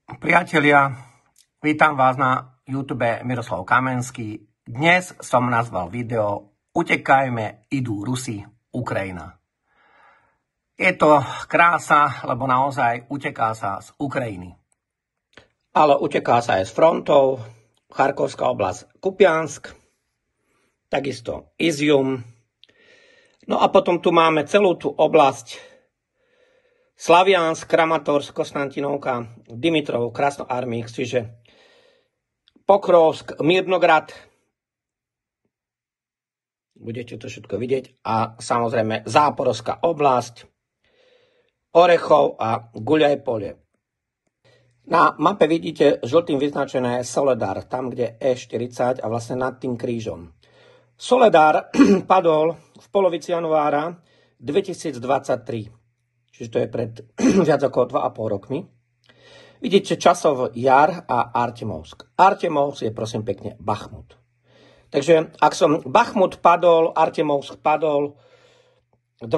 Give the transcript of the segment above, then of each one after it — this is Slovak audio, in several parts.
Priatelia, vítam vás na YouTube Miroslav Kamenský. Dnes som nazval video Utekajme, idú Rusi, Ukrajina. Je to krása, lebo naozaj uteká sa z Ukrajiny. Ale uteká sa aj z frontov, Charkovská oblasť Kupiansk, takisto Izium. No a potom tu máme celú tú oblasť Slaviansk, Kramatorsk, Konstantinovka, Dimitrov, Krasnoarmík, čiže Pokrovsk, Mirnograd. Budete to všetko vidieť. A samozrejme Záporovská oblasť, Orechov a Guľajpole. Na mape vidíte žltým vyznačené Soledar, tam kde E40 a vlastne nad tým krížom. Soledar padol v polovici januára 2023. Čiže to je pred viac ako 2,5 rokmi. Vidíte Časov Jar a Artemovsk. Artemovsk je prosím pekne Bachmut. Takže ak som Bachmut padol, Artemovsk padol 20.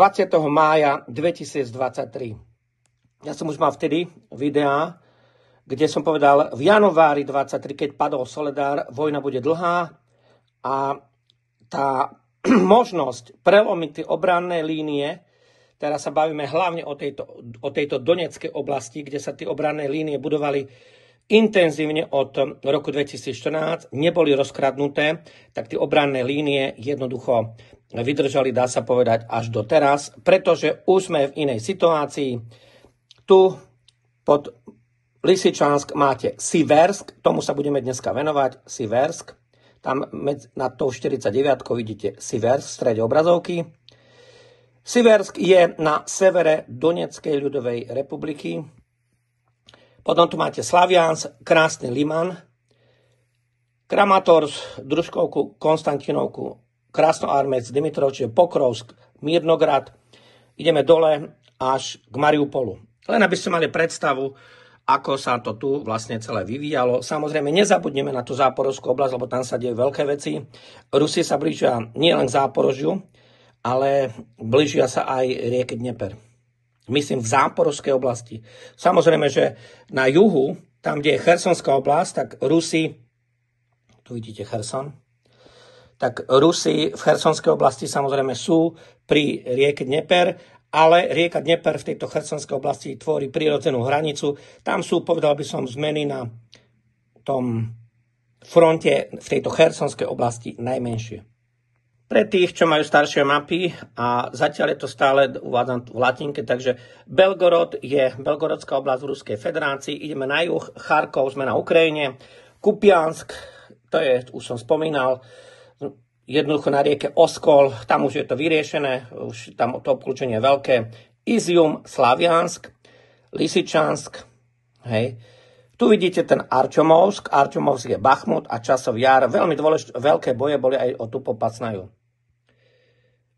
mája 2023. Ja som už mal vtedy videá, kde som povedal, v januári 23, keď padol Soledar, vojna bude dlhá a tá možnosť prelomiť tie obranné línie. Teraz sa bavíme hlavne o tejto Donetskej oblasti, kde sa tie obranné línie budovali intenzívne od roku 2014, neboli rozkradnuté, tak tie obranné línie jednoducho vydržali, dá sa povedať, až do teraz, pretože už sme v inej situácii. Tu pod Lysyčansk máte Siversk, tomu sa budeme dneska venovať, Siversk. Tam nad tou 49 vidíte Siversk v strede obrazovky. Siversk je na severe Donetskej ľudovej republiky. Potom tu máte Slaviansk, Krásny Liman, Kramatorsk, Družkovku, Konstantinovku, Krasnoarmec, Dimitrov, čiže Pokrovsk, Mirnograd. Ideme dole až k Mariupolu. Len aby ste mali predstavu, ako sa to tu vlastne celé vyvíjalo. Samozrejme, nezabudneme na tú Záporovskú oblasť, lebo tam sa dejú veľké veci. Rusi sa blížia nielen k Záporožiu, ale blížia sa aj rieke Dnieper. Myslím v Záporovskej oblasti. Samozrejme, že na juhu, tam, kde je Chersonská oblasť, tak Rusi, tu vidíte Cherson, tak Rusi v Chersonskej oblasti samozrejme sú pri rieke Dnieper, ale rieka Dnieper v tejto Chersonskej oblasti tvorí prirodzenú hranicu. Tam sú, povedal by som, zmeny na tom fronte v tejto Chersonskej oblasti najmenšie. Pre tých, čo majú staršie mapy, a zatiaľ je to stále, uvádzam v latinke, takže Belgorod je Belgorodská oblasť v Ruskej federácii, ideme na juh, Charkov sme na Ukrajine, Kupiansk, to je, už som spomínal, jednoducho na rieke Oskol, tam už je to vyriešené, už tam to obklúčenie je veľké, Izium, Slaviansk, Lysyčansk, hej. Tu vidíte ten Artemovsk je Bachmut a Časov Jar. Veľmi dôležité, veľké boje boli aj o tú Popasnaju.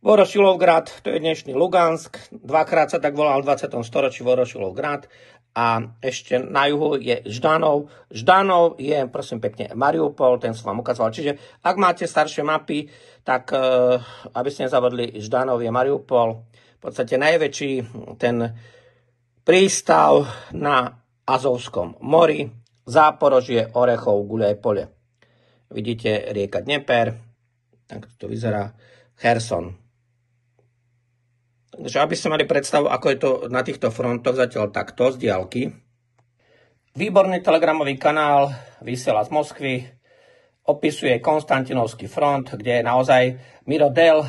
Vorošilovgrad, to je dnešný Lugansk. Dvakrát sa tak volal v 20. storočí Vorošilovgrad. A ešte na juhu je Ždanov. Ždanov je, prosím pekne, Mariupol, ten som vám ukazoval. Čiže ak máte staršie mapy, tak aby ste nezabudli, Ždanov je Mariupol. V podstate najväčší ten prístav na Azovskom mori, Záporožie, Orechov, Guľajpole. Vidíte rieka Dnieper, tak to vyzerá, Cherson. Takže aby ste mali predstavu, ako je to na týchto frontoch zatiaľ takto z diaľky. Výborný telegramový kanál vysiela z Moskvy, opisuje Konstantinovský front, kde je naozaj Miro Del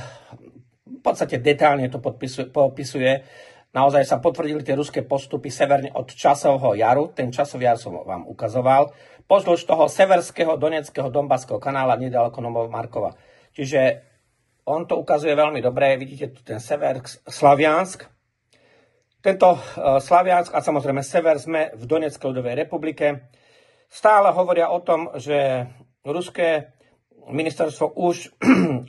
v podstate detailne to popisuje. Naozaj sa potvrdili tie ruské postupy severne od Časovho Jaru. Ten Časov Jar som vám ukazoval. Pozdĺž toho severského, Donetského, Donbaského kanála nedaleko Novomarkova. Čiže on to ukazuje veľmi dobre. Vidíte tu ten sever, Slaviansk. Tento Slaviansk a samozrejme sever sme v Donetskej ľudovej republike. Stále hovoria o tom, že ruské ministerstvo už,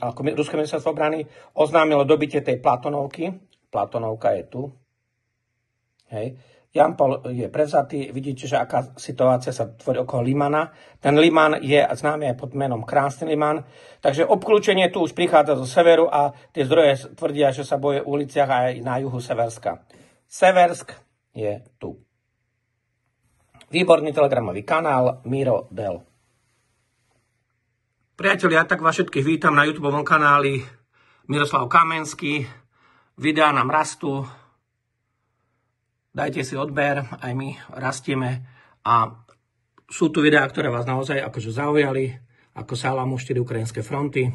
ako ruské ministerstvo obrany oznámilo dobitie tej Platonovky. Platonovka je tu. Hej. Jampol je prevzatý. Vidíte, že aká situácia sa tvorí okolo Limana. Ten Liman je známy aj pod menom Krásny Liman. Takže obklúčenie tu už prichádza zo severu a tie zdroje tvrdia, že sa boje v uliciach aj na juhu Severska. Seversk je tu. Výborný telegramový kanál Miro Del. Priatelia, tak vás všetkých vítam na YouTubeovom kanáli Miroslav Kamenský. Videá nám rastú. Dajte si odber, aj my rastieme. A sú tu videá, ktoré vás naozaj akože zaujali, ako sa lámu 4 ukrajinské fronty.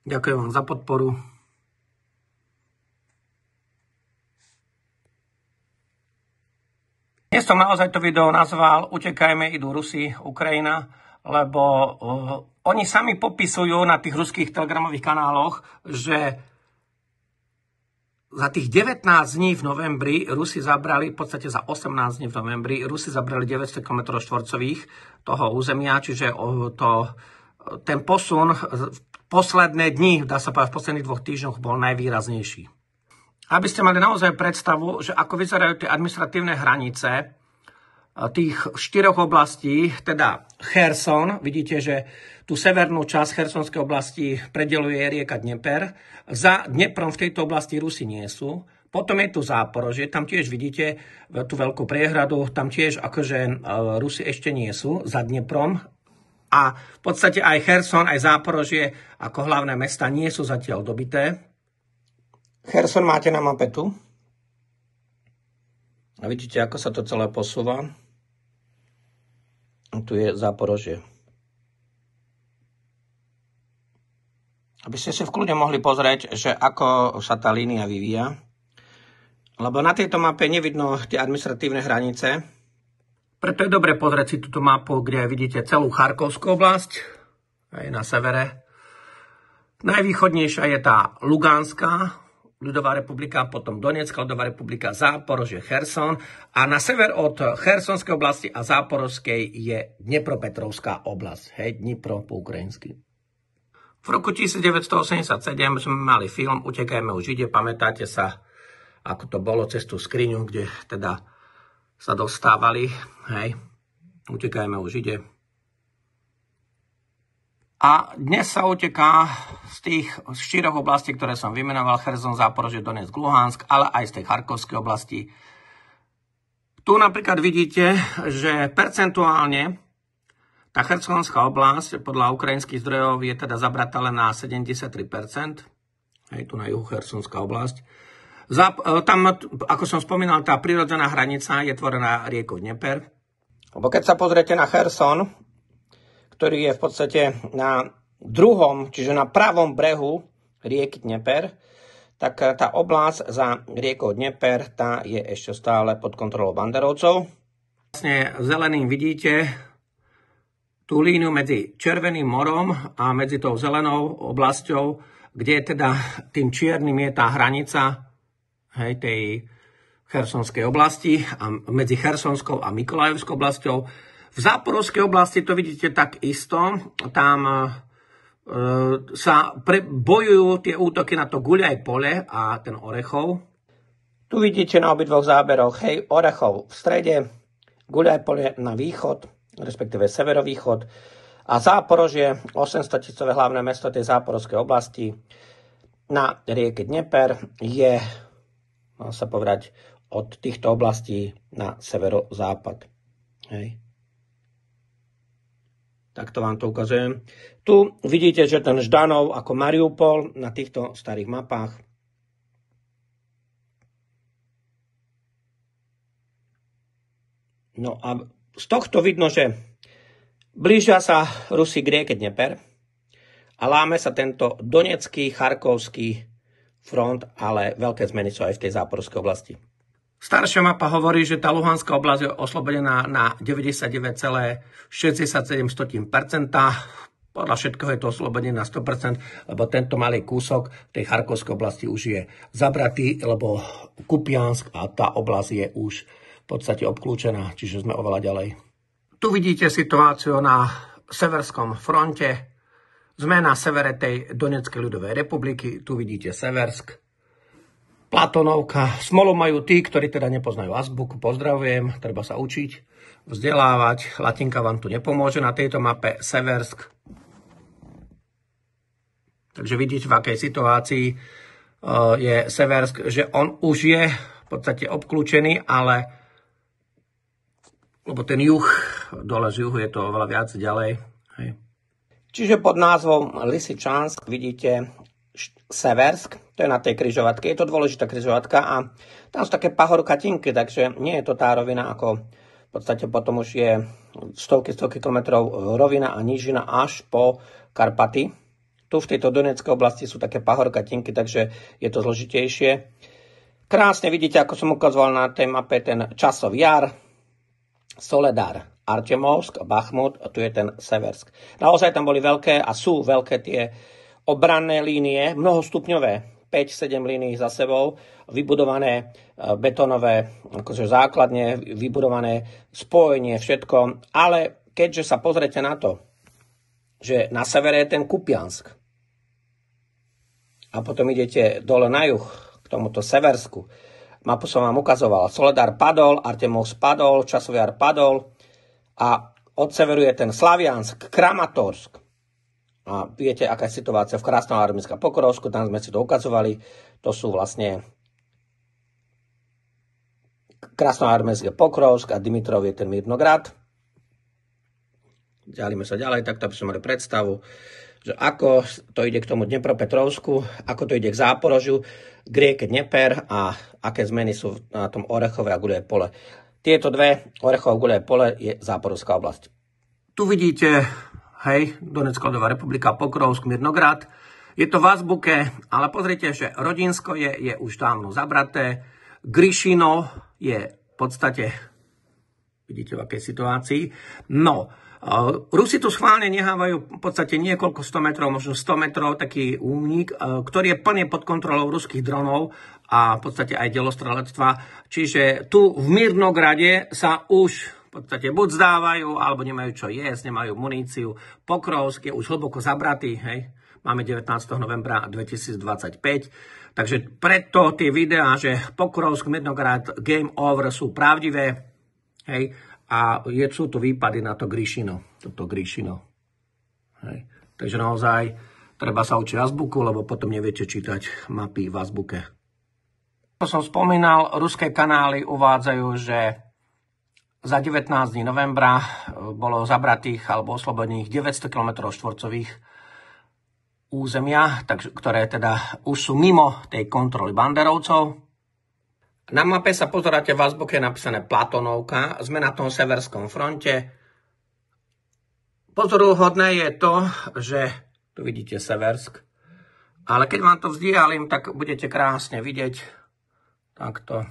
Ďakujem vám za podporu. Dnes som naozaj to video nazval Utekajme, idú Rusi, Ukrajina, lebo oni sami popisujú na tých ruských telegramových kanáloch, že za tých 19 dní v novembri Rusi zabrali, v podstate za 18 dní v novembri, Rusi zabrali 900 km štvorcových toho územia, čiže ten posun v posledné dni, dá sa povedať v posledných 2 týždňoch, bol najvýraznejší. Aby ste mali naozaj predstavu, že ako vyzerajú tie administratívne hranice tých 4 oblastí, teda Cherson, vidíte, že tú severnú časť Chersonskej oblasti predeluje rieka Dnieper. Za Dnieprom v tejto oblasti Rusi nie sú. Potom je tu Záporožie, tam tiež vidíte tú veľkú priehradu, tam tiež akože Rusi ešte nie sú za Dnieprom. A v podstate aj Cherson, aj Záporožie ako hlavné mesta nie sú zatiaľ dobité. Cherson máte na mape tu. A vidíte, ako sa to celé posúva. A tu je Záporožie. Aby ste si v kľude mohli pozrieť, že ako sa tá línia vyvíja. Lebo na tejto mape nevidno tie administratívne hranice. Preto je dobre pozrieť si túto mapu, kde vidíte celú Charkovskú oblasť. Aj na severe. Najvýchodnejšia je tá Luganská ľudová republika, potom Donetská ľudová republika, Záporožie, Cherson. A na sever od Chersonskej oblasti a Záporovskej je Dnepropetrovská oblasť. Hej, Dnipro po ukrajinsky. V roku 1987 sme mali film Utekajme, už ide. Pamätáte sa, ako to bolo cez tú skriňu, kde teda sa dostávali. Hej, Utekajme, už ide. A dnes sa uteká z tých 4 oblastí, ktoré som vymenoval, Cherson, Záporožie, Donetsk, Luhansk, ale aj z tej Charkovskej oblasti. Tu napríklad vidíte, že percentuálne tá Chersonská oblasť podľa ukrajinských zdrojov je teda zabratá len na 73%. Hej, tu na juhu Chersonská oblasť. Tam, ako som spomínal, tá prírodzená hranica je tvorená riekou Dnieper. Lebo keď sa pozriete na Cherson, ktorý je v podstate na druhom, čiže na pravom brehu rieky Dnieper, tak tá oblasť za riekou Dnieper, tá je ešte stále pod kontrolou banderovcov. Vlastne zeleným vidíte tú líniu medzi Červeným morom a medzi tou zelenou oblasťou, kde teda tým čiernym je tá hranica, hej, tej Chersonskej oblasti a medzi Chersonskou a Mykolajevskou oblasťou. V Záporovskej oblasti to vidíte tak isto. Tam sa bojujú tie útoky na to Guľaj pole a ten Orechov. Tu vidíte na obidvoch záberoch, hej, Orechov v strede, Guľaj pole na východ, respektíve severovýchod a Záporožie, 800-tisícové hlavné mesto tej Záporovskej oblasti na rieke Dnieper je, má sa povedať, od týchto oblastí na severozápad. Hej. Takto vám to ukazujem. Tu vidíte, že ten Ždanov ako Mariupol na týchto starých mapách. No a z tohto vidno, že blížia sa Rusi k rieke Dnieper a láme sa tento Donecký, Charkovský front, ale veľké zmeny sú aj v tej Záporskej oblasti. Staršia mapa hovorí, že tá Luhanská oblasť je oslobodená na 99,67%. Podľa všetkého je to oslobodené na 100%, lebo tento malý kúsok tej Charkovskej oblasti už je zabratý, lebo Kupiansk a tá oblasť je už v podstate obklúčená, čiže sme oveľa ďalej. Tu vidíte situáciu na Severskom fronte. Sme na severe tej Donetskej ľudovej republiky. Tu vidíte Seversk. Platonovka. Smolu majú tí, ktorí teda nepoznajú azbuku. Pozdravujem, treba sa učiť, vzdelávať. Latinka vám tu nepomôže na tejto mape. Seversk. Takže vidíte, v akej situácii je Seversk, že on už je v podstate obklúčený, ale lebo ten juh, dole z juhu je to oveľa viac ďalej. Hej. Čiže pod názvom Lysyčansk vidíte Seversk, to je na tej križovatke, je to dôležitá križovatka a tam sú také pahorkatinky, takže nie je to tá rovina, ako v podstate potom už je stovky kilometrov rovina a nížina až po Karpaty. Tu v tejto Donetskej oblasti sú také pahorkatinky, takže je to zložitejšie. Krásne vidíte, ako som ukazoval na tej mape, ten Časov Jar, Soledar, Artemovsk, Bachmut, a tu je ten Seversk. Naozaj tam boli veľké a sú veľké tie obranné línie, mnohostupňové, 5-7 línií za sebou, vybudované betónové akože základne, vybudované spojenie, všetko. Ale keďže sa pozrete na to, že na severe je ten Kupiansk a potom idete dole na juh k tomuto Seversku, mapu som vám ukazoval. Soledar padol, Artemovsk padol, Časov Jar padol a od severu je ten Slaviansk, Kramatorsk. A viete, aká je situácia v Krasnoarmsku a Pokrovsku, tam sme si to ukazovali. To sú vlastne Krasnoarmsk, Pokrovsk a Dimitrov je ten Mirnograd. Ďalíme sa ďalej, takto by sme mali predstavu, že ako to ide k tomu Dnepropetrovsku, ako to ide k Záporožiu, k rieke Dneper a aké zmeny sú na tom Orechove a Guľové pole. Tieto dve, Orechov a Guľové pole, je Záporovská oblasť. Tu vidíte, hej, Donetská ľudová republika, Pokrovsk, Mirnograd. Je to v azbuke, ale pozrite, že Rodinsko je už dávno zabraté. Gryšino je v podstate, vidíte v akej situácii. No, Rusi tu schválne nehávajú v podstate niekoľko 100 metrov, možno 100 metrov, taký únik, ktorý je plne pod kontrolou ruských dronov a v podstate aj delostrelectva. Čiže tu v Mirnograde sa už v podstate buď zdávajú, alebo nemajú čo jesť, nemajú muníciu. Pokrovsk je už hlboko zabratý, hej. Máme 19. novembra 2025. Takže preto tie videá, že Pokrovsk, Mirnograd, game over sú pravdivé, hej. A sú tu výpady na to Gryšino. Toto Gryšino. Hej. Takže naozaj treba sa učiť azbuku, lebo potom neviete čítať mapy v azbuke. Ako som spomínal, ruské kanály uvádzajú, že za 19 dní novembra bolo zabratých alebo oslobodených 900 km štvorcových územia, ktoré teda už sú mimo tej kontroly banderovcov. Na mape sa pozeráte, v azbuke je napísané Platonovka, sme na tom severskom fronte. Pozoruhodné je to, že tu vidíte Seversk, ale keď vám to vzdialím, tak budete krásne vidieť takto,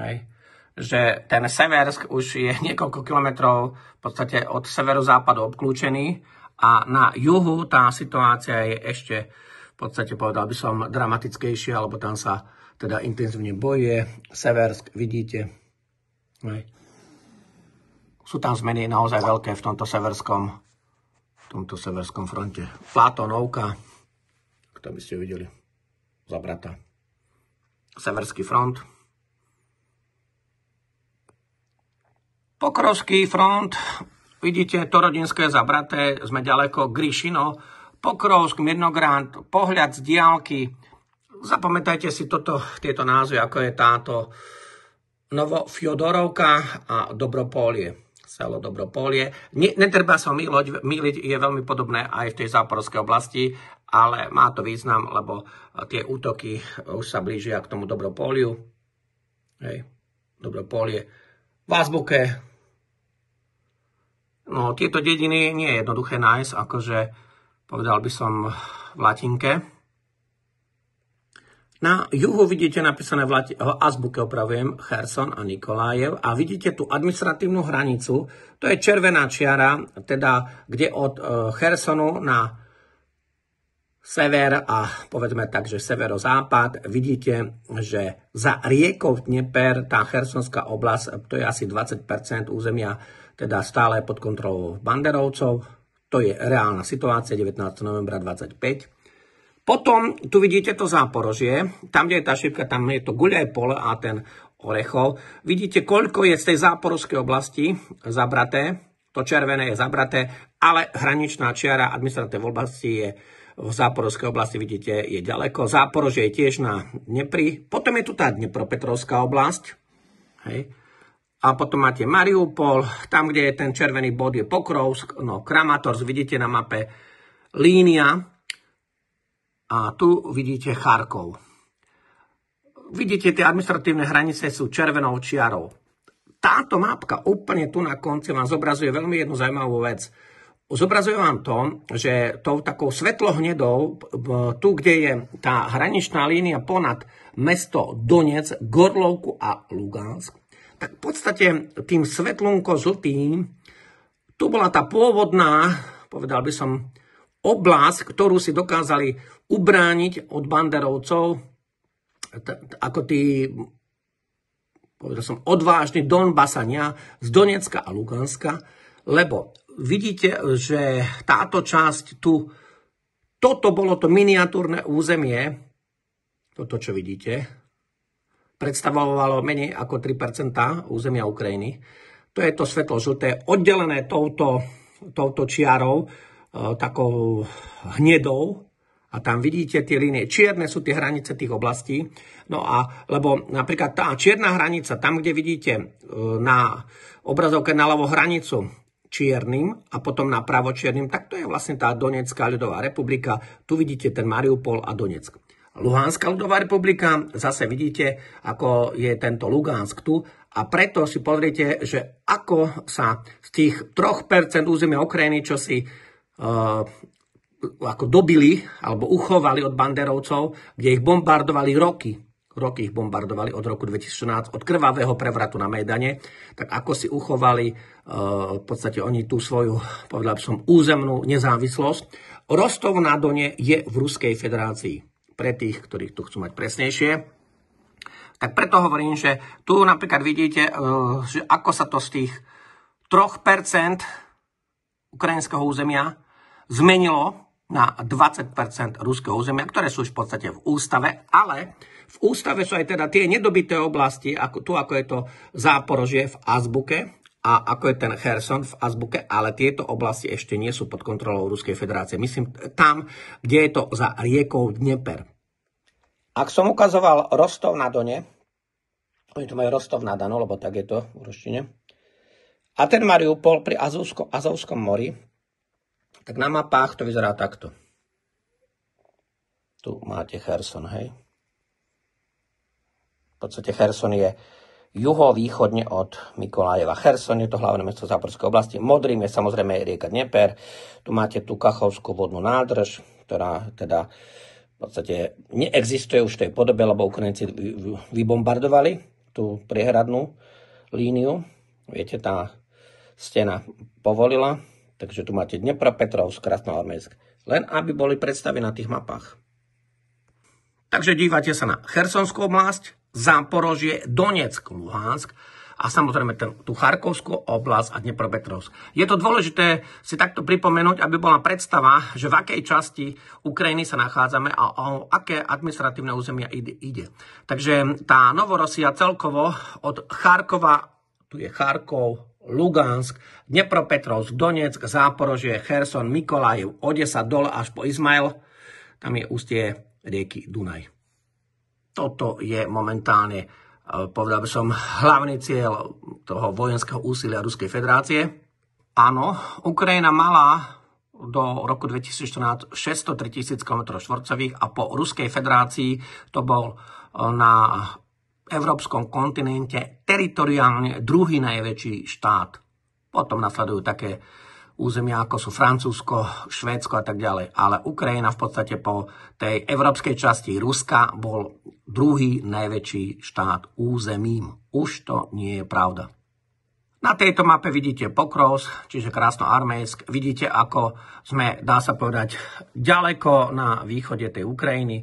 hej, že ten Seversk už je niekoľko kilometrov v podstate od severozápadu obklúčený a na juhu tá situácia je ešte v podstate, povedal by som, dramatickejšia, alebo tam sa teda intenzívne bojuje. Seversk, vidíte. Hej. Sú tam zmeny naozaj veľké v tomto severskom fronte. Platonovka, to by ste videli, zabratá. Severský front. Pokrovský front, vidíte, to Rodinské je zabraté, sme ďaleko, Gryšino, Pokrovsk, Mirnograd, pohľad z diaľky. Zapamätajte si tieto názvy, ako je táto Novofjodorovka a Dobropolie. Selo Dobropolie. Netreba sa mýliť, je veľmi podobné aj v tej záporovskej oblasti, ale má to význam, lebo tie útoky už sa blížia k tomu Dobropoliu. Hej, Dobropolie. V azbuke. No, tieto dediny nie je jednoduché nájsť, akože povedal by som v latinke. Na juhu vidíte napísané v azbuke, opravujem, Cherson a Nikolájev a vidíte tú administratívnu hranicu, to je červená čiara, teda kde od Chersonu na sever a povedzme tak, že severozápad, vidíte, že za riekou Dnieper, tá chersonská oblasť, to je asi 20% územia, teda stále pod kontrolou banderovcov, to je reálna situácia, 19. novembra 25. Potom tu vidíte to Záporožie, tam, kde je tá šípka, tam je to Guľové pole a ten Orechov. Vidíte, koľko je z tej záporovskej oblasti zabraté, to červené je zabraté, ale hraničná čiara administratívnej oblasti je v Záporovskej oblasti, vidíte, je ďaleko. Záporožie je tiež na Dnepri. Potom je tu tá Dnepropetrovská oblasť. Hej. A potom máte Mariupol, tam, kde je ten červený bod, je Pokrovsk, no Kramatorsk, vidíte na mape línia. A tu vidíte Charkov. Vidíte, tie administratívne hranice sú červenou čiarou. Táto mapka úplne tu na konci vám zobrazuje veľmi jednu zaujímavú vec. Zobrazuje vám to, že tou takou svetlohnedou, tu, kde je tá hraničná línia ponad mesto Donec, Gorlovku a Lugansk, tak v podstate tým svetlunko-žltým, tu bola tá pôvodná, povedal by som, oblasť, ktorú si dokázali ubrániť od banderovcov, ako tí, povedal som, odvážni Donbasania z Donecka a Luganska, lebo vidíte, že táto časť tu, toto bolo to miniatúrne územie, toto, čo vidíte, predstavovalo menej ako 3% územia Ukrajiny. To je to svetlo-žlté, oddelené touto čiarou, takou hnedou. A tam vidíte tie línie. Čierne sú tie hranice tých oblastí. No a, lebo napríklad tá čierna hranica, tam, kde vidíte na obrazovke naľavo hranicu čiernym a potom napravo čiernym, tak to je vlastne tá Donetská ľudová republika. Tu vidíte ten Mariupol a Donetsk. Luhanská ľudová republika, zase vidíte, ako je tento Lugansk tu. A preto si pozrite, že ako sa z tých 3% územia Ukrajiny, čo si ako dobili alebo uchovali od banderovcov, kde ich bombardovali roky ich bombardovali od roku 2014, od krvavého prevratu na Majdane, tak ako si uchovali v podstate oni tú svoju, povedal som, územnú nezávislosť. Rostov na Done je v Ruskej federácii. Pre tých, ktorí tu chcú mať presnejšie. Tak preto hovorím, že tu napríklad vidíte, že ako sa to z tých 3% ukrajinského územia zmenilo na 20% ruského územia, ktoré sú už v podstate v ústave, ale v ústave sú aj teda tie nedobité oblasti, ako je to Záporožie v azbuke a ako je ten Cherson v azbuke, ale tieto oblasti ešte nie sú pod kontrolou Ruskej federácie. Myslím tam, kde je to za riekou Dnieper. Ak som ukazoval Rostov na Done, oni tu majú Rostov na Danu, lebo tak je to v ruštine, a ten Mariupol pri Azovskom mori, tak na mapách to vyzerá takto. Tu máte Cherson, hej. V podstate Cherson je juhovýchodne od Mykolajeva. Cherson je to hlavné mesto Záporskej oblasti. Modrým je samozrejme rieka Dnieper. Tu máte tú Kachovskú vodnú nádrž, ktorá teda v podstate neexistuje už v tej podobe, lebo Ukrajinci vybombardovali tú priehradnú líniu. Viete, tá stena povolila. Takže tu máte Dnepropetrovsk, Krasnoarmejsk. Len aby boli predstavy na tých mapách. Takže dívate sa na Chersonskú oblasť, Záporožie, Donetsk, Luhansk a samozrejme tú Charkovskú oblasť a Dnepropetrovsk. Je to dôležité si takto pripomenúť, aby bola predstava, že v akej časti Ukrajiny sa nachádzame a o aké administratívne územia ide. Takže tá Novorosia celkovo od Charkova, tu je Charkov, Lugansk, Dnepropetrovsk, Donetsk, Záporožie, Cherson, Mykolajiv, Odesa dole až po Izmail. Tam je ústie rieky Dunaj. Toto je momentálne, povedal by som, hlavný cieľ toho vojenského úsilia Ruskej federácie. Áno, Ukrajina mala do roku 2014 603 000 km² a po Ruskej federácii to bol na európskom kontinente teritoriálne druhý najväčší štát. Potom nasledujú také územia, ako sú Francúzsko, Švédsko a tak ďalej. Ale Ukrajina v podstate po tej európskej časti Ruska bol druhý najväčší štát územím. Už to nie je pravda. Na tejto mape vidíte Pokrovsk, čiže Krasnoarmejsk. Vidíte, ako sme, dá sa povedať, ďaleko na východe tej Ukrajiny.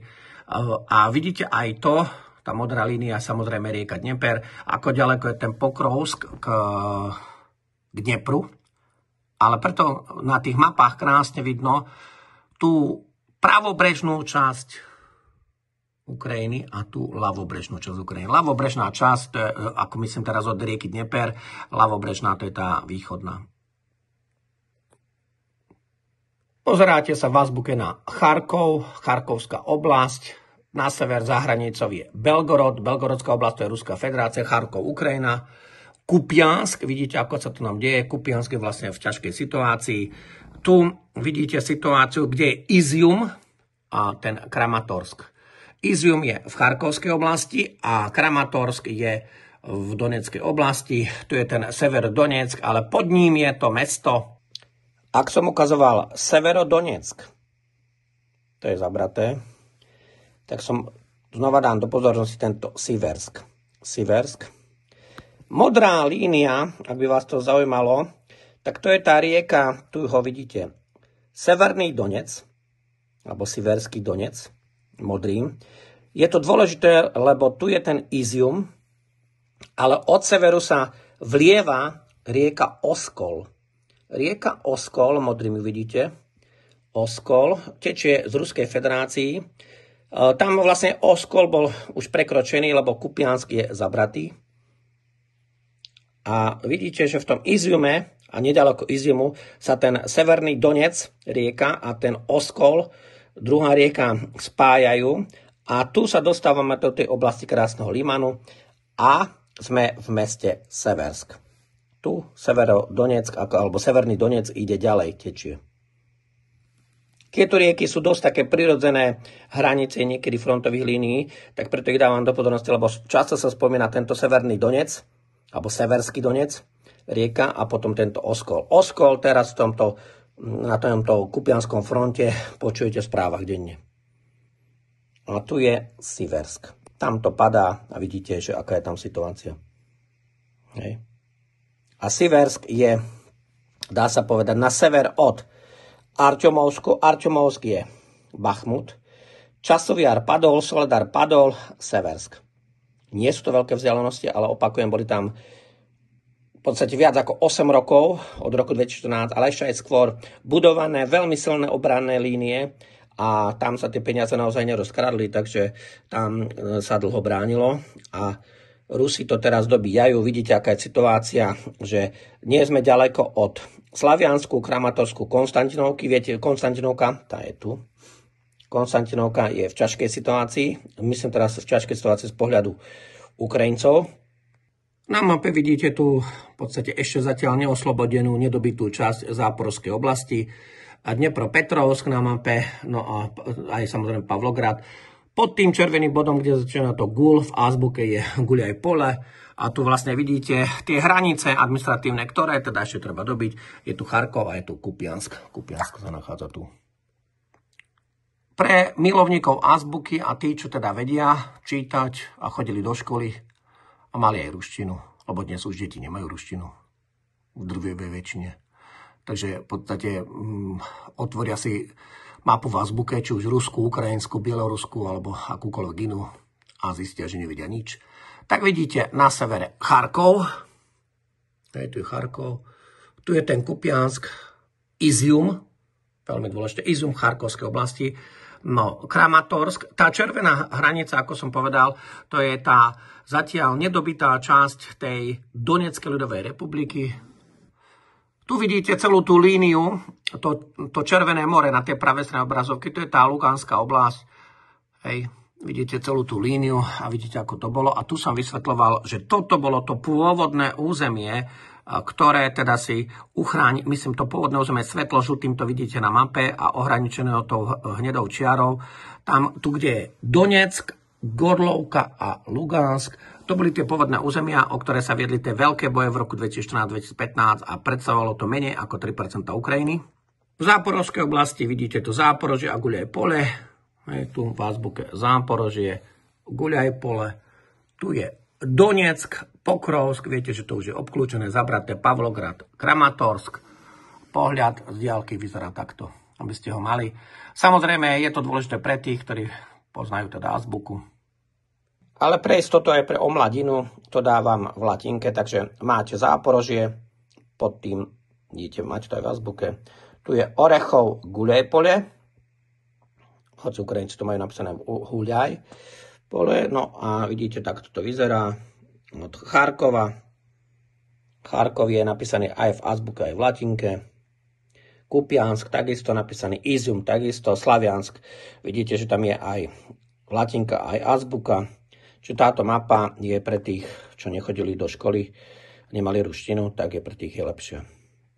A vidíte aj to, tá modrá línia, samozrejme rieka Dnieper, ako ďaleko je ten Pokrovsk k Dnepru. Ale preto na tých mapách krásne vidno tú pravobrežnú časť Ukrajiny a tú ľavobrežnú časť Ukrajiny. Ľavobrežná časť, to je, ako myslím teraz od rieky Dnieper, ľavobrežná to je tá východná. Pozeráte sa v azbuke na Charkov, Charkovská oblasť, na sever za hranicou je Belgorod, Belgorodská oblasť, to je Ruská federácia, Charkov, Ukrajina, Kupiansk, vidíte, ako sa to nám deje, Kupiansk je vlastne v ťažkej situácii. Tu vidíte situáciu, kde je Izium a ten Kramatorsk. Izium je v Charkovskej oblasti a Kramatorsk je v Donetskej oblasti. Tu je ten Severodonetsk, ale pod ním je to mesto. Ak som ukazoval Severodonetsk, to je zabraté, tak som znova dám do pozornosti tento Siversk. Siversk. Modrá línia, ak by vás to zaujímalo, tak to je tá rieka, tu ho vidíte, Severný Donec, alebo Siverský Donec, modrým. Je to dôležité, lebo tu je ten Izium, ale od severu sa vlieva rieka Oskol. Rieka Oskol, modrým vidíte, Oskol, tečie z Ruskej federácii. Tam vlastne Oskol bol už prekročený, lebo Kupiansk je zabratý. A vidíte, že v tom Iziume a nedaleko Iziumu sa ten Severný Donec, rieka, a ten Oskol, druhá rieka, spájajú. A tu sa dostávame do tej oblasti krásneho Limanu a sme v meste Seversk. Tu Severodonetsk, alebo Severný Donec ide ďalej, tečie. Tieto rieky sú dosť také prirodzené hranice niekedy frontových línií, tak preto ich dávam do pozornosti, lebo často sa spomína tento Severný Donec, alebo Severský Donec, rieka, a potom tento Oskol. Oskol teraz na tomto Kupianskom fronte počujete v správach denne. A tu je Siversk. Tam to padá a vidíte, že aká je tam situácia. Hej. A Siversk je, dá sa povedať, na sever od Arťomovsku. Arťomovsk je Bachmut. Časový Jar padol, Soledar padol, Seversk. Nie sú to veľké vzdialenosti, ale opakujem, boli tam v podstate viac ako 8 rokov, od roku 2014, ale ešte aj skôr budované veľmi silné obranné línie a tam sa tie peniaze naozaj nerozkradli, takže tam sa dlho bránilo a Rusi to teraz dobíjajú. Vidíte, aká je situácia, že nie sme ďaleko od Slaviansku, Kramatorsku, Konstantinovky. Viete, Konstantinovka, tá je tu. Konstantinovka je v ťažkej situácii. Myslím teraz v ťažkej situácii z pohľadu Ukrajincov. Na mape vidíte tu v podstate ešte zatiaľ neoslobodenú, nedobitú časť Záporskej oblasti. A Dnepropetrovsk na mape, no a aj samozrejme Pavlograd. Pod tým červeným bodom, kde začína to Gul, v azbuke je Guľaj pole. A tu vlastne vidíte tie hranice administratívne, ktoré teda ešte treba dobiť. Je tu Charkov a je tu Kupiansk. Kupiansk sa nachádza tu. Pre milovníkov azbuky a tí, čo teda vedia čítať a chodili do školy a mali aj ruštinu, lebo dnes už deti nemajú ruštinu v drvivej väčšine. Takže v podstate otvoria si mapu v azbuke, či už Rusku, Ukrajinsku, Bielorusku alebo akúkoľvek inú a zistia, že nevedia nič. Tak vidíte na severe Charkov, tu je Charkov, tu je ten Kupiansk, Izium, veľmi dôležité, Izium Charkovskej oblasti, no Kramatorsk, tá červená hranica, ako som povedal, to je tá zatiaľ nedobitá časť tej Donetskej ľudovej republiky. Tu vidíte celú tú líniu, to Červené more na tej pravej strane obrazovky, to je tá Luganská oblasť. Hej, vidíte celú tú líniu a vidíte, ako to bolo. A tu som vysvetľoval, že toto bolo to pôvodné územie, ktoré teda si uchráni, myslím, to pôvodné územie svetlo-žltým, to vidíte na mape a ohraničené tou hnedou čiarou. Tam, tu, kde je Donetsk, Gorlovka a Lugansk, to boli tie pôvodné územia, o ktoré sa viedli tie veľké boje v roku 2014-2015 a predstavovalo to menej ako 3% Ukrajiny. V Záporovskej oblasti vidíte tu Záporožie a Guľaj pole. Je tu v azbuke Záporožie, Guľaj pole. Tu je Donetsk, Pokrovsk, viete, že to už je obklúčené, zabraté, Pavlograd, Kramatorsk. Pohľad z diaľky vyzerá takto, aby ste ho mali. Samozrejme, je to dôležité pre tých, ktorí poznajú teda azbuku. Ale pre istotu aj pre omladinu to dávam v latinke, takže máte Záporožie, pod tým, vidíte, máte to aj v azbuke. Tu je Orechov, Guľaj pole, hoci Ukrajinci to majú napísané Huľaj pole, no a vidíte, takto to vyzerá od Charkova. Charkov je napísaný aj v azbuke, aj v latinke. Kupiansk, takisto napísaný Izium, takisto Slaviansk. Vidíte, že tam je aj latinka, aj azbuka. Čiže táto mapa je pre tých, čo nechodili do školy, nemali ruštinu, tak je pre tých je lepšia.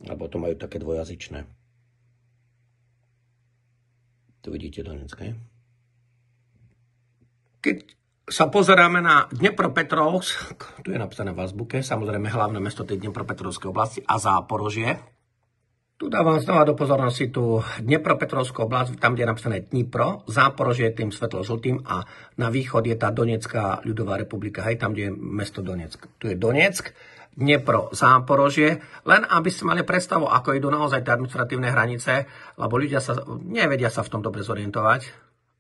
Lebo to majú také dvojazyčné. Tu vidíte Donetsk, hej? Keď sa pozeráme na Dnepropetrovsk, tu je napísané v azbuke, samozrejme hlavné mesto tej Dnepropetrovskej oblasti a Záporožie. Tu dávam znova do pozornosti tú Dnepropetrovskú oblasť, tam, kde je napísané Dnipro, Záporožie je tým svetlo-žltým a na východ je tá Donetská ľudová republika, hej, tam, kde je mesto Donetsk. Tu je Donetsk, Dnepro, Záporožie, len aby ste mali predstavu, ako idú naozaj tie administratívne hranice, lebo ľudia nevedia sa v tom dobre zorientovať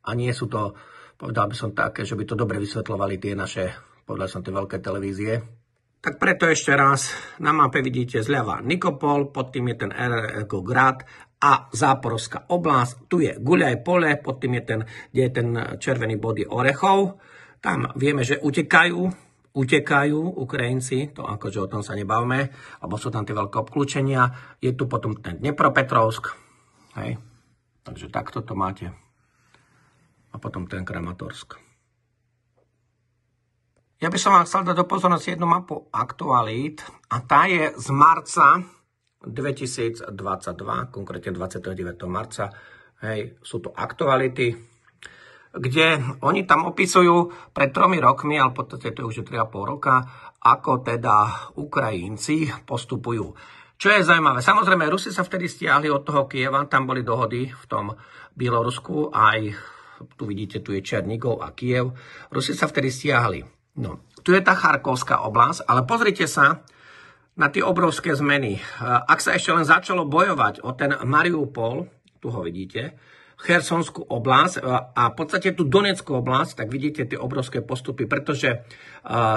a nie sú to, povedal by som tak, že by to dobre vysvetľovali tie naše, povedal som, tie veľké televízie. Tak preto ešte raz, na mape vidíte zľava Nikopol, pod tým je ten Grad a Záporovská oblasť. Tu je Guľaj pole, pod tým je ten, kde je ten červený bod je Orechov. Tam vieme, že utekajú Ukrajinci, to akože o tom sa nebavme, lebo sú tam tie veľké obklúčenia. Je tu potom ten Dnepropetrovsk, hej, takže takto to máte. A potom ten Kramatorsk. Ja by som vám chcel dať do pozornosti jednu mapu aktualít a tá je z marca 2022, konkrétne 29. marca. Hej, sú to aktuality, kde oni tam opisujú pred 3 rokmi, ale v podstate to je už 3,5 roka, ako teda Ukrajinci postupujú. Čo je zaujímavé, samozrejme, Rusi sa vtedy stiahli od toho Kieva, tam boli dohody v tom Bielorusku, aj tu vidíte, tu je Černigov a Kiev. Rusi sa vtedy stiahli. No, tu je tá Charkovská oblasť, ale pozrite sa na tie obrovské zmeny. Ak sa ešte len začalo bojovať o ten Mariupol, tu ho vidíte, Chersonskú oblasť a v podstate tú Donetskú oblasť, tak vidíte tie obrovské postupy, pretože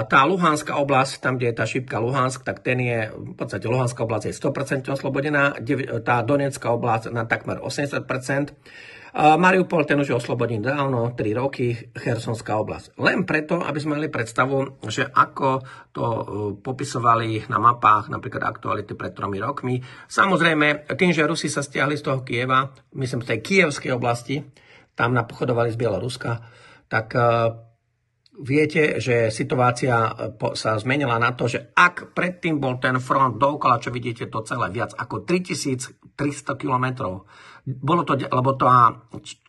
tá Luhanská oblasť, tam, kde je tá šípka Luhansk, tak ten je, v podstate Luhanská oblasť je 100% oslobodená, tá Donetská oblasť na takmer 80%. Mariupol, ten už je oslobodený dávno, 3 roky, Chersonská oblasť. Len preto, aby sme mali predstavu, že ako to popisovali na mapách, napríklad aktuality pred 3 rokmi. Samozrejme, tým, že Rusi sa stiahli z toho Kieva, myslím z tej kievskej oblasti, tam napochodovali z Bieloruska, tak viete, že situácia sa zmenila na to, že ak predtým bol ten front dookola, čo vidíte to celé, viac ako 3300 kilometrov, bolo to, lebo tá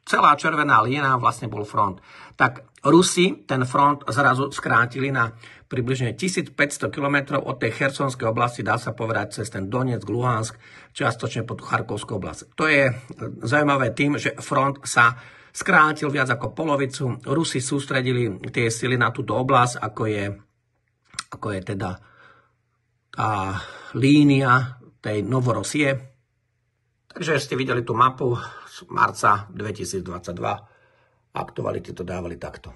celá červená línia vlastne bol front. Tak Rusi ten front zrazu skrátili na približne 1500 km od tej Chersonskej oblasti, dá sa povedať, cez ten Donetsk, Luhansk, čiastočne po tú Charkovskú oblasť. To je zaujímavé tým, že front sa skrátil viac ako polovicu. Rusi sústredili tie sily na túto oblasť, ako je teda tá línia tej Novorosie. Takže ste videli tú mapu z marca 2022. Aktuality to dávali takto.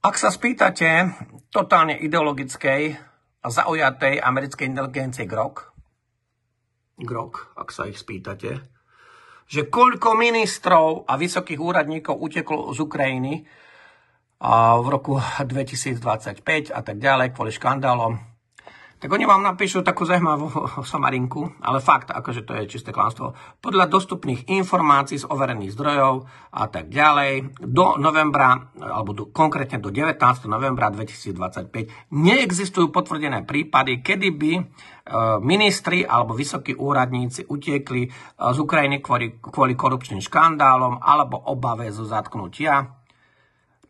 Ak sa spýtate totálne ideologickej a zaujatej americkej inteligencie GROK, ak sa ich spýtate, že koľko ministrov a vysokých úradníkov uteklo z Ukrajiny v roku 2025 a tak ďalej kvôli škandálom, tak oni vám napíšu takú zaujímavú somarinku, ale fakt, akože to je čisté klamstvo. Podľa dostupných informácií z overených zdrojov a tak ďalej, do novembra, alebo konkrétne do 19. novembra 2025 neexistujú potvrdené prípady, kedy by ministri alebo vysokí úradníci utiekli z Ukrajiny kvôli korupčným škandálom alebo obave zo zatknutia.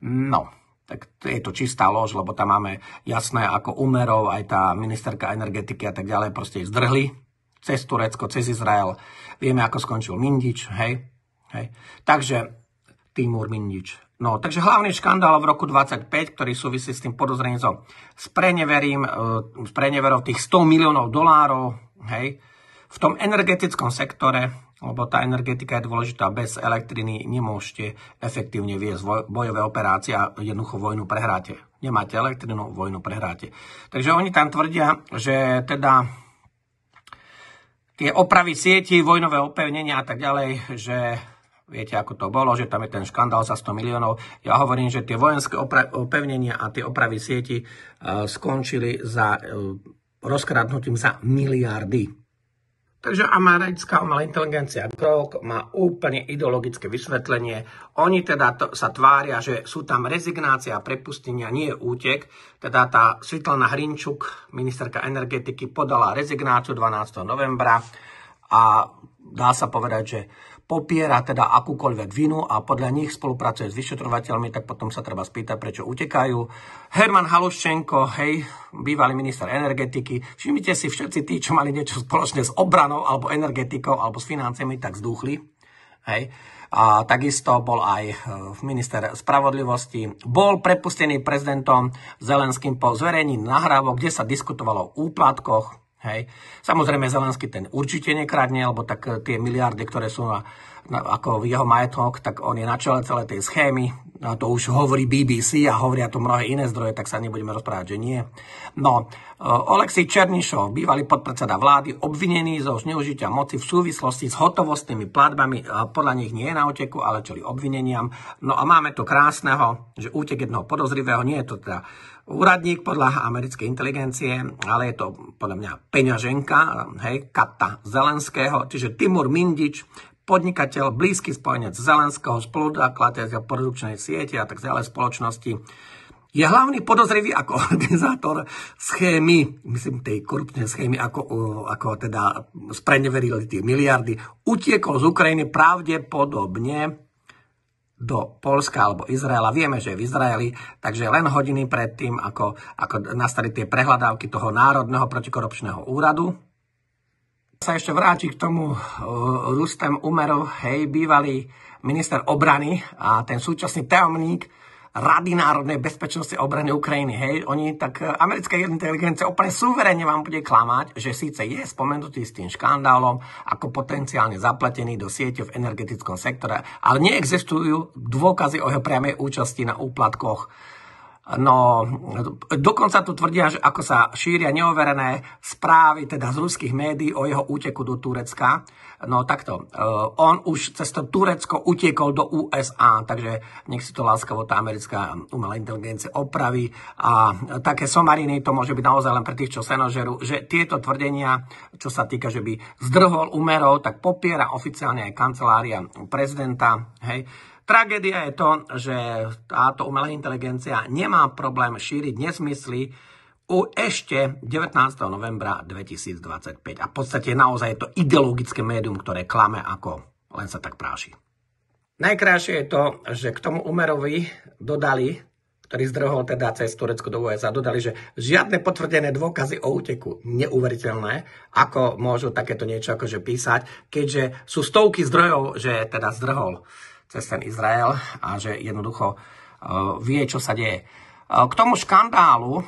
No, tak je to čistá lož, lebo tam máme jasné, ako Umerov, aj tá ministerka energetiky a tak ďalej, proste zdrhli cez Turecko, cez Izrael. Vieme, ako skončil Mindič, hej. Takže Timur Mindič. No, takže hlavný škandál v roku 25, ktorý súvisí s tým podozrením s preneverou tých $100 miliónov, hej, v tom energetickom sektore, lebo tá energetika je dôležitá, bez elektriny nemôžete efektívne viesť bojové operácie a jednoducho vojnu prehráte. Nemáte elektrinu, vojnu prehráte. Takže oni tam tvrdia, že teda tie opravy sieti, vojnové opevnenia a tak ďalej, že viete, ako to bolo, že tam je ten škandál za 100 miliónov. Ja hovorím, že tie vojenské opevnenia a tie opravy sieti skončili za rozkradnutím za miliardy. Takže americká umelá inteligencia Grok má úplne ideologické vysvetlenie. Oni teda sa tvária, že sú tam rezignácia a prepustenia, nie útek. Teda tá Svetlana Hrinčuk, ministerka energetiky, podala rezignáciu 12. novembra a dá sa povedať, že popiera teda akúkoľvek vinu a podľa nich spolupracuje s vyšetrovateľmi, tak potom sa treba spýtať, prečo utekajú. Herman Haluščenko, hej, bývalý minister energetiky, všimnite si, všetci tí, čo mali niečo spoločné s obranou, alebo energetikou, alebo s financiami, tak zdúchli. Hej. A takisto bol aj minister spravodlivosti. Bol prepustený prezidentom Zelenským po zverejnení nahrávok, kde sa diskutovalo o úplatkoch. Hej. Samozrejme, Zelenský ten určite nekradne, lebo tak tie miliardy, ktoré sú ako v jeho majetok, tak on je na čele celej tej schémy. A to už hovorí BBC a hovoria to mnohé iné zdroje, tak sa nebudeme rozprávať, že nie. No, Oleksij Černišov, bývalý podpredseda vlády, obvinený zo zneužitia moci v súvislosti s hotovostnými platbami, podľa nich nie je na úteku, ale čeli obvineniam. No a máme to krásneho, že útek jednoho podozrivého, nie je to teda úradník podľa americkej inteligencie, ale je to podľa mňa peňaženka, hej, Kata Zelenského, čiže Timur Mindič, podnikateľ, blízky spojenec Zelenského, spoluzakladateľ produkčnej siete a tak ďalej spoločnosti. Je hlavný podozrivý ako organizátor schémy, myslím tej korupčnej schémy, ako teda spreneverili tie miliardy, utiekol z Ukrajiny pravdepodobne do Poľska alebo Izraela. Vieme, že je v Izraeli, takže len hodiny predtým, ako nastali tie prehľadávky toho Národného protikorupčného úradu. Sa ešte vráti k tomu Rustem Umerov, hej, bývalý minister obrany a ten súčasný tajomník Rady národnej bezpečnosti a obrany Ukrajiny, hej, oni, tak americká inteligencia úplne suverene vám bude klamať, že síce je spomenutý s tým škandálom ako potenciálne zapletený do siete v energetickom sektore, ale neexistujú dôkazy o jeho priamej účasti na úplatkoch. No, dokonca tu tvrdia, že ako sa šíria neoverené správy teda z ruských médií o jeho úteku do Turecka. No takto, on už cez to Turecko utiekol do USA, takže nech si to láskavo tá americká umelá inteligencia opraví. A také somariny, to môže byť naozaj len pre tých, čo senožerú, že tieto tvrdenia, čo sa týka, že by zdrhol Umerov, tak popiera oficiálne aj kancelária prezidenta, hej. Tragédia je to, že táto umelá inteligencia nemá problém šíriť nesmysly ešte 19. novembra 2025. A v podstate naozaj je to ideologické médium, ktoré klame ako len sa tak práši. Najkrajšie je to, že k tomu Umerovi dodali, ktorý zdrhol teda cez Turecko do USA, dodali, že žiadne potvrdené dôkazy o úteku. Neuveriteľné, ako môžu takéto niečo akože písať, keďže sú stovky zdrojov, že teda zdrhol cez ten Izrael a že jednoducho vie, čo sa deje. K tomu škandálu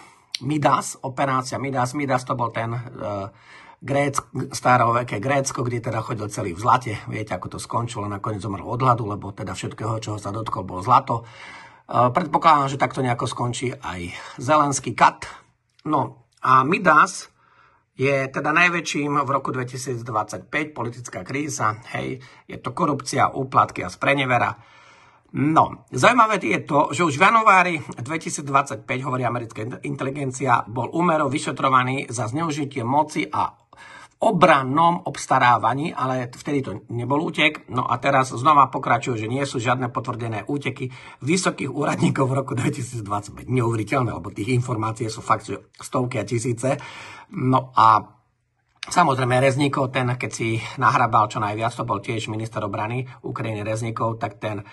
Midas, operácia Midas to bol ten staroveké Grécko, kde teda chodil celý v zlate. Viete, ako to skončilo, nakoniec zomrel od hladu, lebo teda všetkého, čoho sa dotkol, bolo zlato. Predpokladám, že takto nejako skončí aj Zelenský kat. No a Midas je teda najväčším v roku 2025, politická kríza, hej, je to korupcia, úplatky a sprenevera. No, zaujímavé je to, že už v januári 2025, hovorí americká inteligencia, bol Umerov vyšetrovaný za zneužitie moci a obrannom obstarávaní, ale vtedy to nebol útek. No a teraz znova pokračujú, že nie sú žiadne potvrdené úteky vysokých úradníkov v roku 2025. Neuveriteľné, lebo tých informácií sú fakt stovky a tisíce. No a samozrejme Rezníkov, ten keď si nahrabal čo najviac, to bol tiež minister obrany Ukrajiny Rezníkov, tak ten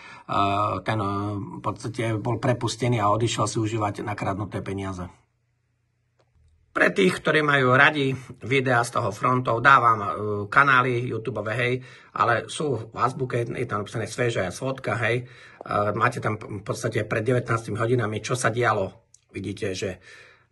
v podstate bol prepustený a odišiel si užívať nakradnuté peniaze. Pre tých, ktorí majú radi videá z toho frontov, dávam kanály YouTube, hej, ale sú v azbuke, je tam napísané svežia svodka, hej. Máte tam v podstate pred 19 hodinami, čo sa dialo. Vidíte, že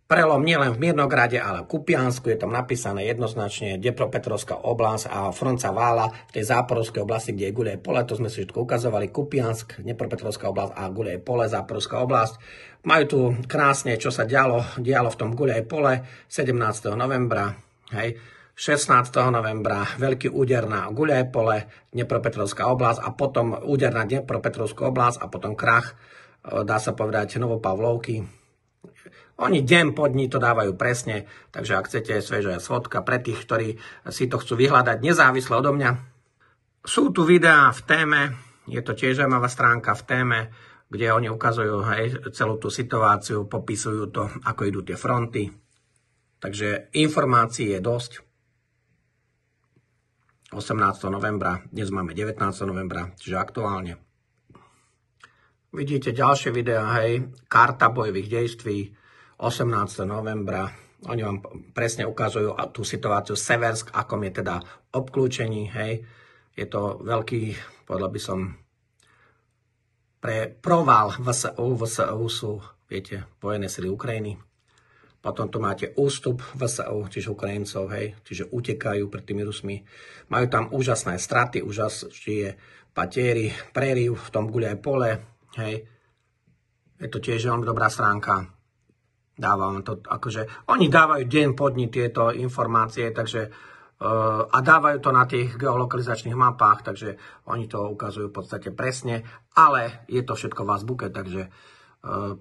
prelom nielen v Mirnograde, ale v Kupiansku, je tam napísané jednoznačne Dnepropetrovská oblasť a front sa vála v tej záporovskej oblasti, kde je Guľej pole, to sme si všetko ukazovali, Kupiansk, Dnepropetrovská oblasť a Guľej pole, záporovská oblasť. Majú tu krásne, čo sa dialo v tom Guľej pole 17. novembra, hej, 16. novembra veľký úder na Guľej pole, Dnepropetrovská oblasť a potom úder na Dnepropetrovskú oblasť a potom krach, dá sa povedať, Novopavlovky. Oni deň po dní to dávajú presne, takže ak chcete svežá svodka pre tých, ktorí si to chcú vyhľadať nezávisle odo mňa. Sú tu videá v téme, je to tiež zaujímavá stránka v téme, kde oni ukazujú celú tú situáciu, popisujú to, ako idú tie fronty. Takže informácií je dosť. 18. novembra, dnes máme 19. novembra, čiže aktuálne. Vidíte ďalšie videá, karta bojových dejství, 18. novembra. Oni vám presne ukazujú tú situáciu Seversk, akom je teda obklúčení, Je to veľký, povedal by som, pre proval VSU sú, viete, vojenské sily Ukrajiny. Potom tu máte ústup VSU, čiže Ukrajincov, čiže utekajú pred tými Rusmi. Majú tam úžasné straty, úžasné patéry, prériv, v tom guľa aj pole, Je to tiež veľmi dobrá stránka. Dávam to, akože, oni dávajú deň po dni tieto informácie, takže a dávajú to na tých geolokalizačných mapách, takže oni to ukazujú v podstate presne, ale je to všetko v azbuke, takže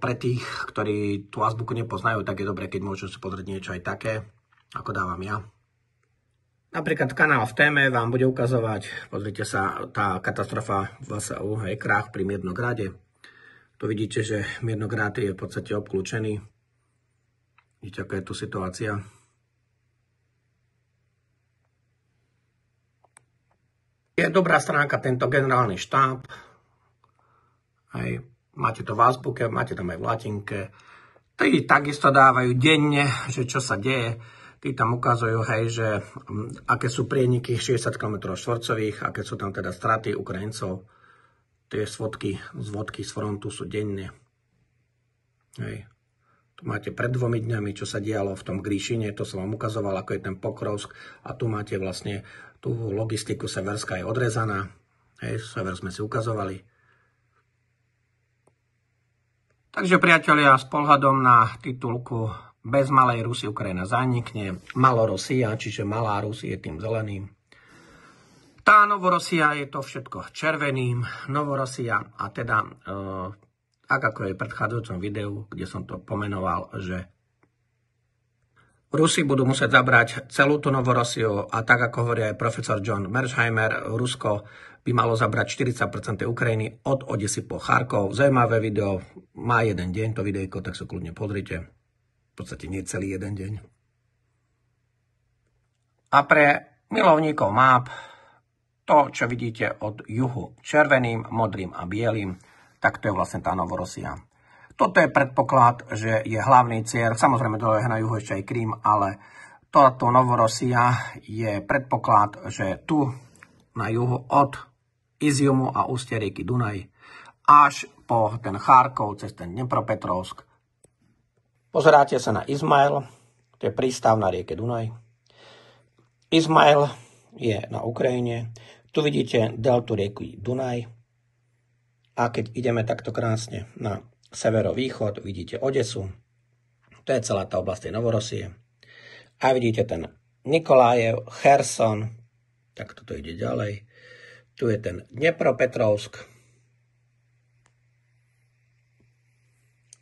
pre tých, ktorí tú azbuku nepoznajú, tak je dobré, keď môžu si pozrieť niečo aj také, ako dávam ja. Napríklad kanál v téme vám bude ukazovať, pozrite sa, tá katastrofa v VSU, krách pri Mirnograde. Tu vidíte, že Mirnograd je v podstate obklúčený. Vidíte, aká je tu situácia. Je dobrá stránka tento generálny štáb. Máte to v azbuke, máte tam aj v latinke. Tí takisto dávajú denne, že čo sa deje. Tí tam ukazujú, že aké sú prieniky 60 km štvorcových, aké sú tam teda straty Ukrajincov. Tie svodky z frontu sú denne. Tu máte pred 2 dňami, čo sa dialo v tom Gríšine, to som vám ukazoval, ako je ten Pokrovsk. A tu máte vlastne tú logistiku Severska je odrezaná. Sever sme si ukazovali. Takže priatelia, s pohľadom na titulku Bez malej Rusy Ukrajina zanikne, Malorosia, čiže malá Rusia je tým zeleným. Tá Novorosia je to všetko červeným, Novorosia a teda, tak ako je v predchádzajúcom videu, kde som to pomenoval, že Rusi budú musieť zabrať celú tú Novorosiu a tak ako hovorí aj profesor John Mearsheimer, Rusko by malo zabrať 40% Ukrajiny od Odesy po Charkov. Zaujímavé video, má jeden deň to videjko, tak sa kľudne pozrite. V podstate nie celý jeden deň. A pre milovníkov map, to, čo vidíte od juhu červeným, modrým a bielým, tak to je vlastne tá Novorosia. Toto je predpoklad, že je hlavný cieľ, samozrejme dole na juhu ešte aj Krím, ale táto Novorosia je predpoklad, že tu na juhu od Iziumu a ústia rieky Dunaj až po ten Charkov cez ten Dnepropetrovsk. Pozeráte sa na Izmail, to je prístav na rieke Dunaj. Izmail je na Ukrajine, tu vidíte deltu rieky Dunaj a keď ideme takto krásne na severovýchod, vidíte Odesu, to je celá tá oblasť tej Novorosie. A vidíte ten Nikolajev, Cherson, tak toto ide ďalej. Tu je ten Dnepropetrovsk,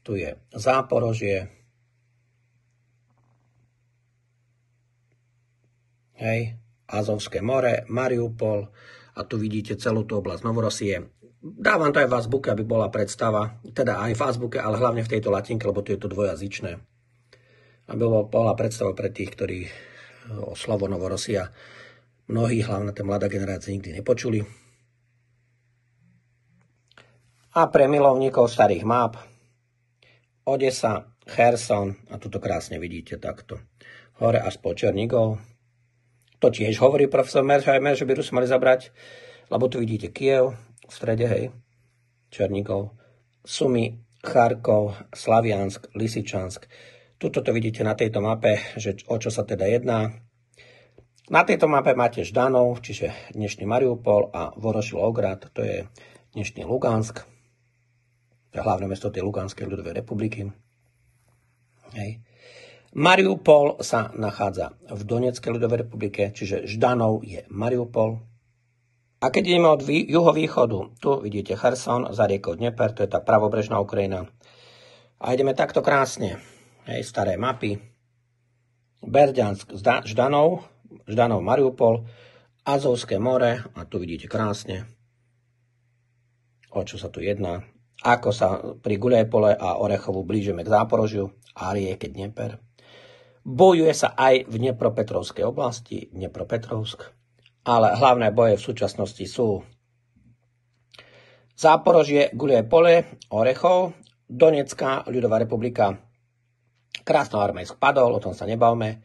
tu je Záporožie, Azovské more, Mariupol a tu vidíte celú tú oblasť Novorosie. Dávam to aj v azbuke, aby bola predstava, teda aj v azbuke, ale hlavne v tejto latinke, lebo tu je to dvojazyčné. Aby bola predstava pre tých, ktorí o slovo Novorosia mnohí, hlavne tá mladá generácia, nikdy nepočuli. A pre milovníkov starých map Odesa, Cherson a tuto krásne vidíte takto. Hore až po Černigov. To tiež hovorí profesor Mearsheimer, že by Rusi mali zabrať, lebo tu vidíte Kiev v strede, Černigov, Sumy, Charkov, Slaviansk, Lysyčansk. Tuto to vidíte na tejto mape, že o čo sa teda jedná. Na tejto mape máte Ždanov, čiže dnešný Mariupol a Vorošilovgrad, to je dnešný Lugansk. To je hlavné mesto tej Luganskej ľudovej republiky. Mariupol sa nachádza v Donetskej ľudovej republike, čiže Ždanov je Mariupol. A keď ideme od juhovýchodu, tu vidíte Cherson za riekou Dnieper, to je tá pravobrežná Ukrajina. A ideme takto krásne, hej, staré mapy, Berďansk, Ždanov, Mariupol, Azovské more, a tu vidíte krásne, o čo sa tu jedná, ako sa pri Guľajpole a Orechovu blížime k Záporožiu a rieke Dnieper. Bojuje sa aj v Dnepropetrovskej oblasti, Dnepropetrovsk, ale hlavné boje v súčasnosti sú Záporožie, Guľajpole, Orechov, Donetská ľudová republika, Krásnoarmejsk padol, o tom sa nebavme.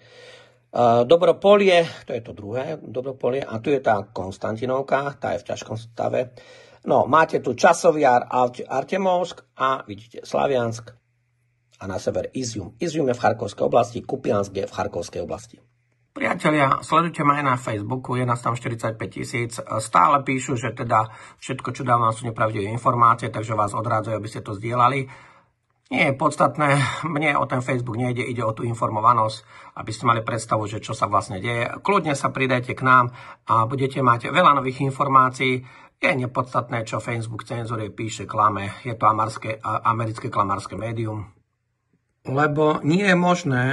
Dobropolie, to je to druhé, Dobropolie, a tu je tá Konstantinovka, tá je v ťažkom stave. No, máte tu Časový Jar, Artemovsk a vidíte Slaviansk a na sever Izium. Izium je v Charkovskej oblasti, Kupiansk je v Charkovskej oblasti. Priatelia, sledujte ma aj na Facebooku, je nás tam 45 000. Stále píšu, že teda všetko, čo dávam, sú nepravdivé informácie, takže vás odrádzajú, aby ste to zdieľali. Nie je podstatné, mne o ten Facebook nejde, ide o tú informovanosť, aby ste mali predstavu, že čo sa vlastne deje. Kľudne sa pridajte k nám a budete mať veľa nových informácií. Je nepodstatné, čo Facebook cenzuruje, píše, klame. Je to americké klamárske médium. Lebo nie je možné,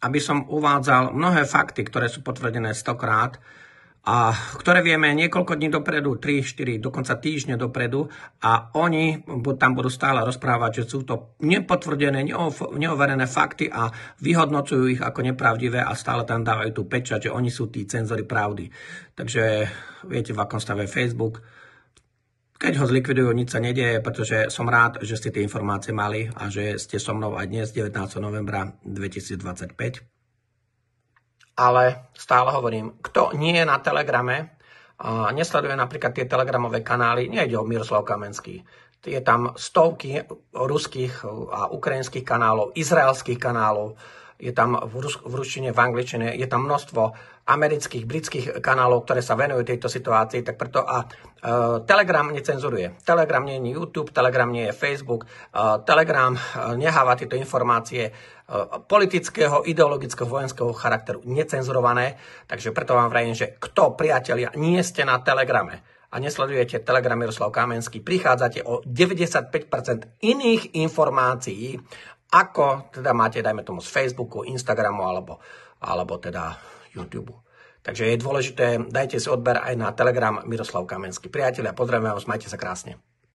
aby som uvádzal mnohé fakty, ktoré sú potvrdené 100-krát a ktoré vieme niekoľko dní dopredu, 3, 4, dokonca týždne dopredu a oni tam budú stále rozprávať, že sú to nepotvrdené, neoverené fakty a vyhodnocujú ich ako nepravdivé a stále tam dávajú tú pečať, že oni sú tí cenzori pravdy. Takže viete, v akom stave Facebook. Keď ho zlikvidujú, nič sa nedieje, pretože som rád, že ste tie informácie mali a že ste so mnou aj dnes, 19. novembra 2025. Ale stále hovorím, kto nie je na Telegrame a nesleduje napríklad tie telegramové kanály, nejde o Miroslav Kamenský. Je tam stovky ruských a ukrajinských kanálov, izraelských kanálov, je tam v ruštine, v angličtine, je tam množstvo amerických, britských kanálov, ktoré sa venujú tejto situácii, tak preto Telegram necenzuruje. Telegram nie je YouTube, Telegram nie je Facebook, Telegram neháva tieto informácie politického, ideologického, vojenského charakteru necenzurované, takže preto vám vravím, že kto, priatelia, nie ste na Telegrame a nesledujete Telegram Miroslav Kamenský, prichádzate o 95% iných informácií, ako teda máte, dajme tomu, z Facebooku, Instagramu alebo teda YouTube. Takže je dôležité, dajte si odber aj na Telegram Miroslav Kamenský. Priatelia, pozdravím vás, majte sa krásne.